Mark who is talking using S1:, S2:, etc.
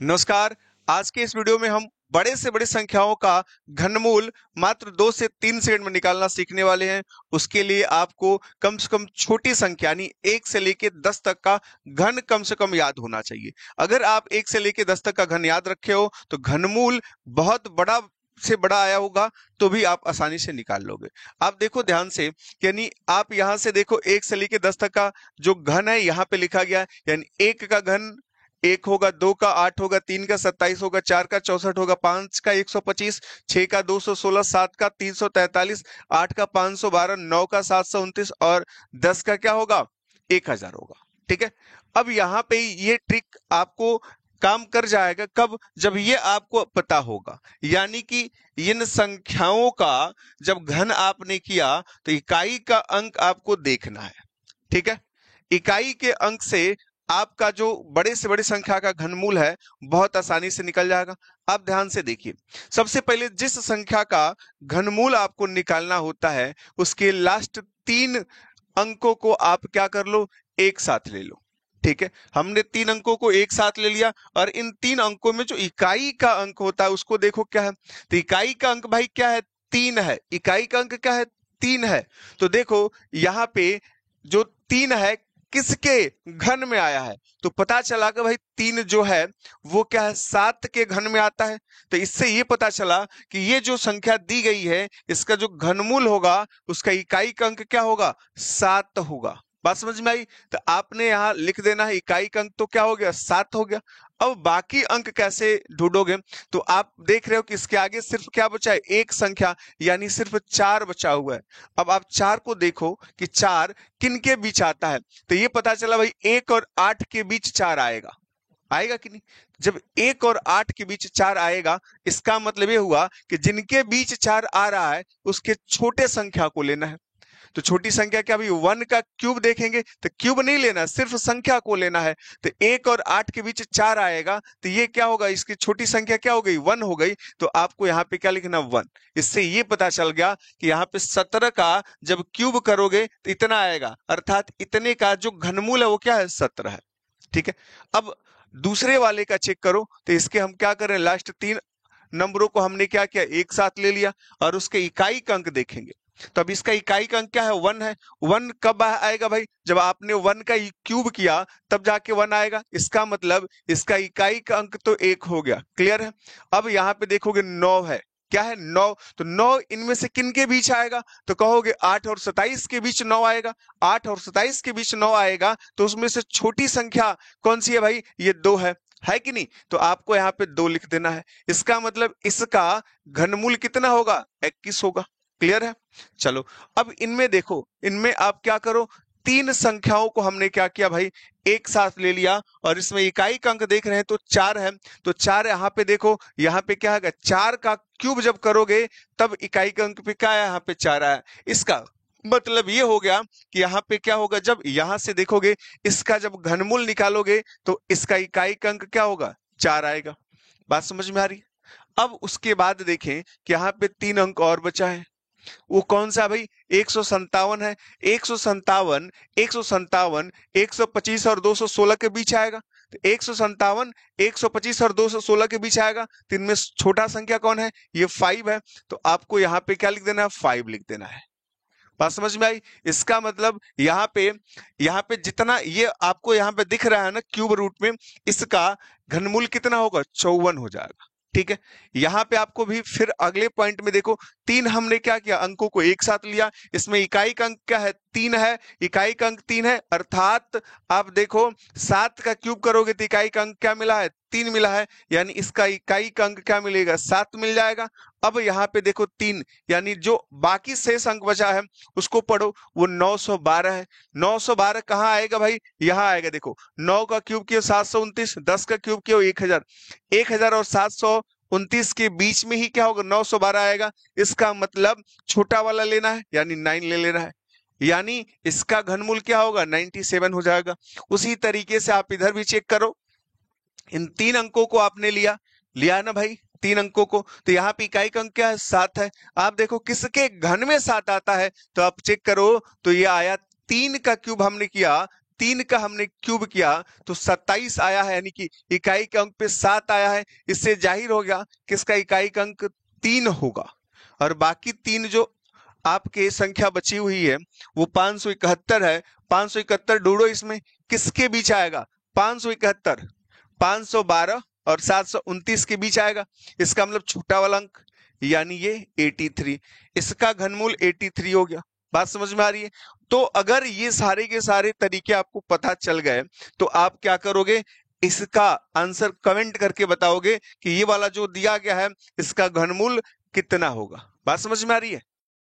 S1: नमस्कार। आज के इस वीडियो में हम बड़े से बड़ी संख्याओं का घनमूल मात्र 2 से 3 सेकंड में निकालना सीखने वाले हैं। उसके लिए आपको कम से कम छोटी संख्या यानी 1 से लेके 10 तक का घन कम से कम याद होना चाहिए। अगर आप 1 से लेके 10 तक का घन याद रखे हो तो घनमूल बहुत बड़ा से बड़ा आया होगा तो भी आप आसानी से निकाल लोगे। आप देखो ध्यान से, यानी आप यहाँ से देखो 1 से लेके 10 तक का जो घन है यहाँ पे लिखा गया है, यानी 1 का घन 1 होगा, 2 का 8 होगा, 3 का 27 होगा, 4 का 64 होगा, 5 का 125, 6 का 216, 7 का 343, 8 का 512, 9 का 729 और 10 का क्या होगा 1000 होगा। ठीक है। अब यहाँ पे ये ट्रिक आपको काम कर जाएगा कब, जब ये आपको पता होगा, यानी कि इन संख्याओं का जब घन आपने किया तो इकाई का अंक आपको देखना है। ठीक है। इकाई के अंक से आपका जो बड़े से बड़ी संख्या का घनमूल है बहुत आसानी से निकल जाएगा। आप ध्यान से देखिए, सबसे पहले जिस संख्या का घनमूल आपको निकालना होता है उसके लास्ट 3 अंकों को आप क्या कर लो, एक साथ ले लो। ठीक है। हमने 3 अंकों को एक साथ ले लिया और इन 3 अंकों में जो इकाई का अंक होता है उसको देखो क्या है। तो इकाई का अंक भाई क्या है, 3 है। इकाई का अंक क्या है, 3 है। तो देखो यहाँ पे जो 3 है किसके घन में आया है, तो पता चला कि भाई 3 जो है वो क्या है, 7 के घन में आता है। तो इससे ये पता चला कि ये जो संख्या दी गई है इसका जो घनमूल होगा उसका इकाई का अंक क्या होगा, 7 होगा। बात समझ में आई। तो आपने यहाँ लिख देना है इकाई का अंक तो क्या हो गया, 7 हो गया। अब बाकी अंक कैसे ढूंढोगे, तो आप देख रहे हो कि इसके आगे सिर्फ क्या बचा है, एक संख्या, यानी सिर्फ 4 बचा हुआ है। अब आप 4 को देखो कि 4 किन के बीच आता है, तो ये पता चला भाई 1 और 8 के बीच 4 आएगा। आएगा कि नहीं। जब 1 और 8 के बीच 4 आएगा इसका मतलब ये हुआ कि जिनके बीच 4 आ रहा है उसके छोटे संख्या को लेना है। तो छोटी संख्या क्या भाई, 1 का क्यूब देखेंगे तो क्यूब नहीं लेना, सिर्फ संख्या को लेना है। तो 1 और 8 के बीच 4 आएगा तो ये क्या होगा, इसकी छोटी संख्या क्या हो गई, 1 हो गई। तो आपको यहाँ पे क्या लिखना, 1। इससे ये पता चल गया कि यहाँ पे 17 का जब क्यूब करोगे तो इतना आएगा, अर्थात इतने का जो घनमूल है वो क्या है, 17 है। ठीक है। अब दूसरे वाले का चेक करो, तो इसके हम क्या करें, लास्ट 3 नंबरों को हमने क्या किया, एक साथ ले लिया और उसके इकाई का अंक देखेंगे। तो अब इसका इकाई का अंक क्या है, 1 है। 1 कब आएगा भाई, जब आपने 1 का क्यूब किया तब जाके 1 आएगा। इसका मतलब इसका इकाई का अंक तो 1 हो गया। क्लियर है। अब यहाँ पे देखोगे 9 है, क्या है, 9। तो 9 इनमें से किन के बीच आएगा, तो कहोगे 8 और 27 के बीच 9 आएगा। 8 और 27 के बीच 9 आएगा तो उसमें से छोटी संख्या कौन सी है भाई, ये 2 है कि नहीं। तो आपको यहाँ पे 2 लिख देना है। इसका मतलब इसका घनमूल कितना होगा, 21 होगा। क्लियर है। चलो अब इनमें देखो, इनमें आप क्या करो, 3 संख्याओं को हमने क्या किया भाई, एक साथ ले लिया और इसमें इकाई का अंक देख रहे हैं तो 4 है। तो 4 यहाँ पे देखो, यहाँ पे क्या है, 4 का क्यूब जब करोगे तब इकाई का अंक पे क्या आया, यहाँ पे 4 आया। इसका मतलब ये हो गया कि यहाँ पे क्या होगा, जब यहाँ से देखोगे इसका जब घनमूल निकालोगे तो इसका इकाई का अंक क्या होगा, 4 आएगा। बात समझ में आ रही है। अब उसके बाद देखें कि यहाँ पे 3 अंक और बचा है, वो कौन सा भाई, 157 है। 157, 157, 125 और 216 के बीच आएगा। तो 157, 125 और 216 के बीच आएगा। तो इनमें छोटा संख्या कौन है, ये 5 है। तो आपको यहाँ पे क्या लिख देना है, 5 लिख देना है। बात समझ में आई। इसका मतलब यहाँ पे जितना ये आपको यहाँ पे दिख रहा है ना क्यूब रूट में, इसका घनमूल कितना होगा, 54 हो जाएगा। ठीक है। यहाँ पे आपको भी फिर अगले पॉइंट में देखो, 3 हमने क्या किया, अंकों को एक साथ लिया। इसमें इकाई का अंक क्या है, 3 है। इकाई का अंक 3 है, अर्थात आप देखो 7 का क्यूब करोगे तो इकाई का अंक क्या मिला है, 3 मिला है। यानी इसका इकाई का अंक क्या मिलेगा, 7 मिल जाएगा। अब यहाँ पे देखो 3, यानी जो बाकी शेष अंक बचा है उसको पढ़ो, वो 912 है। 912 कहाँ आएगा भाई, यहाँ आएगा। देखो 9 का क्यूब किया 729, 10 का क्यूब किया 1000। 1000 और 729 के बीच में ही क्या होगा, 912 आएगा। इसका मतलब छोटा वाला लेना है, यानी 9 ले लेना है। यानी इसका घनमूल क्या होगा, 97 हो जाएगा। उसी तरीके से आप इधर भी चेक करो, इन 3 अंकों को आपने लिया लिया ना भाई, 3 अंकों को। तो यहाँ पे इकाई का अंक क्या है, 7 है। आप देखो किसके घन में 7 आता है, तो आप चेक करो तो ये आया, 3 का क्यूब हमने किया 3 का हमने क्यूब किया तो 27 आया है, यानी कि इकाई के अंक पे 7 आया है। इससे जाहिर हो गया कि इसका इकाई का अंक 3 होगा। और बाकी 3 जो आपके संख्या बची हुई है वो 571 है। 571 ढूंढो, इसमें किसके बीच आएगा? 571 512 और 729 के बीच आएगा। इसका मतलब छोटा वाला अंक, यानी ये 83। इसका घनमूल 83 हो गया। बात समझ में आ रही है? तो अगर ये सारे के सारे तरीके आपको पता चल गए तो आप क्या करोगे? इसका आंसर कमेंट करके बताओगे कि ये वाला जो दिया गया है इसका घनमूल कितना होगा। बात समझ में आ रही है?